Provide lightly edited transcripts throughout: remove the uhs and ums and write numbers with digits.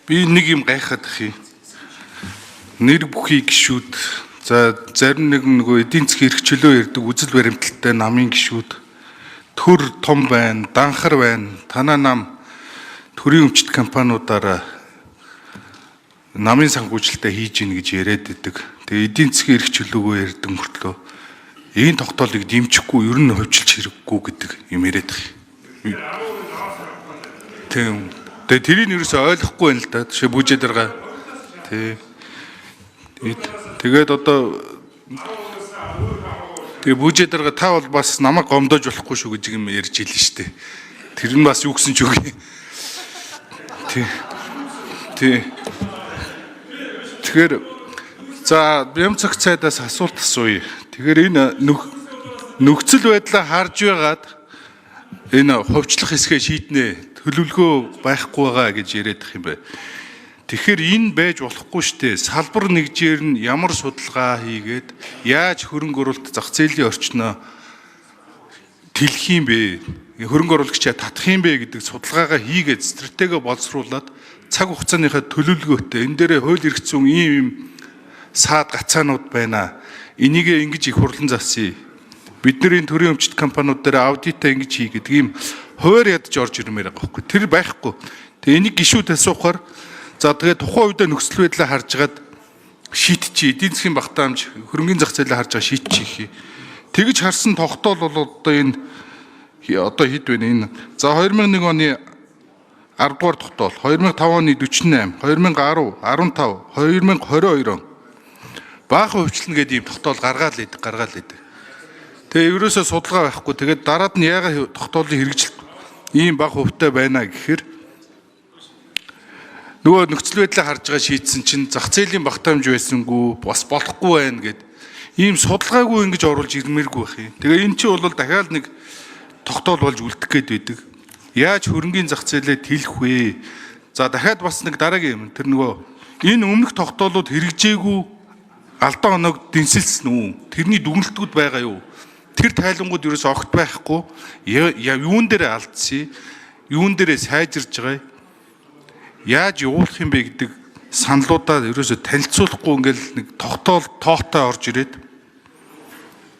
Би нэг юм гайхаад ах юм. Нэр бүхий гişүүд за зарим нөгөө эдийн засгийн эрхчлөө ярддаг үзэл баримталтай намын гişүүд төр том байна, данхар байна. Танаа нам төрийн өмчт компаниудаараа намын санхүүжилтээ хийж ийн гэж яриад байдаг. Тэгээ эдийн засгийн эрхчлөөгөө ярддаг мөртлөө энэ тогтоолыг дэмжихгүй ер нь хувьчилж хэрэггүй гэдэг юм яриад байгаа. Тийм. Тэгээ тэрийг ерөөсөй ойлгохгүй байна л да. Жишээ бүжээ дарга. Тэгээд одоо тэгээ бүжээ дарга та бол бас намайг гомдоож болохгүй шүү гэж юм ярьж илэн штэ. Тэр нь бас юу гэсэн ч үгүй. Тэгэхээр за бям цаг цайдаас асуулт асууя. Тэгэхээр энэ нөхцөл байдлаа харж байгаад энэ хувьчлах хэсгээ шийднэ. Төлөвлөгөө байхгүй байгаа гэж яриад их юм байна. Тэгэхээр энэ байж болохгүй штэ. Салбар нэгжээр нь ямар судалгаа хийгээд яаж хөрөнгө оруулалт зах зээлийн орчноо тэлэх юм бэ? Хөрөнгө оруулагчаа татах юм бэ гэдэг судалгаагаа хийгээд стратеги боловсруулад цаг хугацааныхаа төлөвлөгөөтэй энэ дээрээ хууль эрх зүйн ийм саад гацаанууд байна. Энийг ингэж их хурлан засъя. Бидний төрийн өмчт компаниуд дээр аудитаа ингэж хий гэдэг ийм хуваар ядаж орж ирмээр байгаа байхгүй. Тэр байхгүй. Тэгээ энийг гişүүд асуухаар за тэгээ тухайн үедээ нөхцөл байдлаа харж гаад шийтчий. Эдийн засгийн багтаамж хөрөнгөний зах зээлээ харж байгаа шийтчих. Тэгж харсан тогтоол бол одоо энэ одоо хэд вэ энэ. За 2001 оны 10 дугаар тогтоол, 2005 оны 48, 2010, 15, 2022 он баахан хөвчлөн гэдэг ийм тогтоол гаргаад л идэг. Тэгээ ерөөсөө судалгаа байхгүй. Тэгээд дараад нь яагаад тогтоолын хэрэгжилт ийм бага хөвтэй байна гэхээр нөгөө нөхцөл байдлаа харж байгаа шийдсэн чинь зах зээлийн багтаамж байсангүй бас болохгүй байна гэд ийм судалгаагүй ингэж оруулж ирмээргүй байх юм. Тэгээ эн чинь бол дахиад нэг тогтоол болж үлдэх гээд байдаг. Яаж хөрөнгөний зах зээлээ тэлэх вэ? За дахиад бас нэг дараагийн юм. Тэр нөгөө энэ өмнөх тогтоолууд хэрэгжээгүй алдаан оноог дэнсэлсэн үү? Тэрний дүгнэлтүүд байгаа юу? Тэр тайлангууд ерөөс огт байхгүй. Юун дээрээ алдсан? Юун дээрээ сайжирж байгаа? Яаж явуулах юм бэ гэдэг саналуудаа ерөөсө танилцуулахгүй ингээл нэг тогтоол тоотой орж ирээд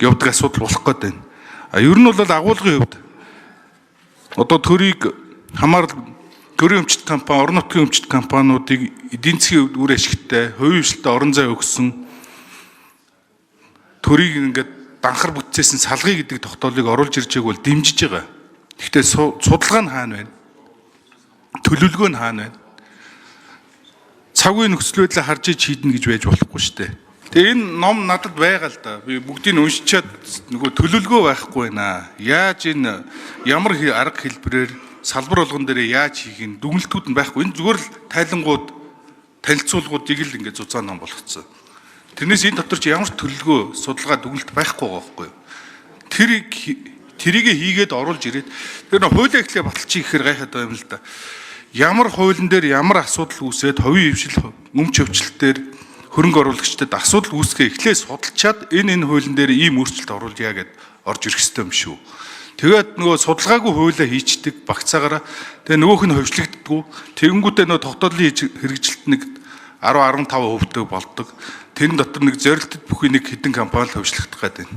явдаг асуудал болох гээд байна. Ер нь бол агуулгын хувьд одоо төрийг хамаарал төрийн өмчт компани, орон нутгийн өмчт компаниудыг эдийн засгийн үр ашигтай, хувийн хвшилтэд орон зай өгсөн төрийг ингээд данхар бүтцээсэн салгая гэдэг тогтоолыг оруулж ирж байгааг бол дэмжиж байгаа. Гэхдээ судалгаа нь хаана байна? Төлөвлөгөө нь хаана байна? Цагийн нөхцөл байдлаа харж шийднэ гэж байж болохгүй шүү дээ. Тэгээ энэ ном надад байгаа л да. Би бүгдийг уншичаад нөгөө төлөвлөгөө байхгүй байна. Яаж энэ ямар арга хэлбэрээр салбар болгон дээр яаж хийх нь дүгнэлтүүд нь байхгүй. Энэ зүгээр л тайлангууд, танилцуулгуудыг л ингээд зузаан ном болгоцсон. Тэрнээс энэ дотор ч ямар төлөвлөгөө, судалгаа, дүгнэлт байхгүй байгаа байхгүй юу? Тэрийг хийгээд оруулж ирээд тэр нэг хуулийн эхлээ баталчих гэхээр гайхаад байгаа юм л да. Ямар хуулийн дээр ямар асуудал үүсээд хувийн хвшил, өмч хөвчлөлтөөр хөрөнгө оруулагчдад асуудал үүсгээ эхлээ судалчаад энэ хуулийн дээр ийм өөрчлөлт оруулъя гэд орж ирэх ёстой юм шүү. Тэгээд нөгөө судалгаагүй хуулиа хийчдэг багцаагаараа тэгээ нөгөөх нь хөвчлөгддгүү. Тэгэнгүүтээ нөгөө тогтоолын хэрэгжилт нэг 10-15% болдог. Тэрэн дотор нэг зорилттой бүхий нэг хэдэн компани л хөвчлөгдөх гэдэг.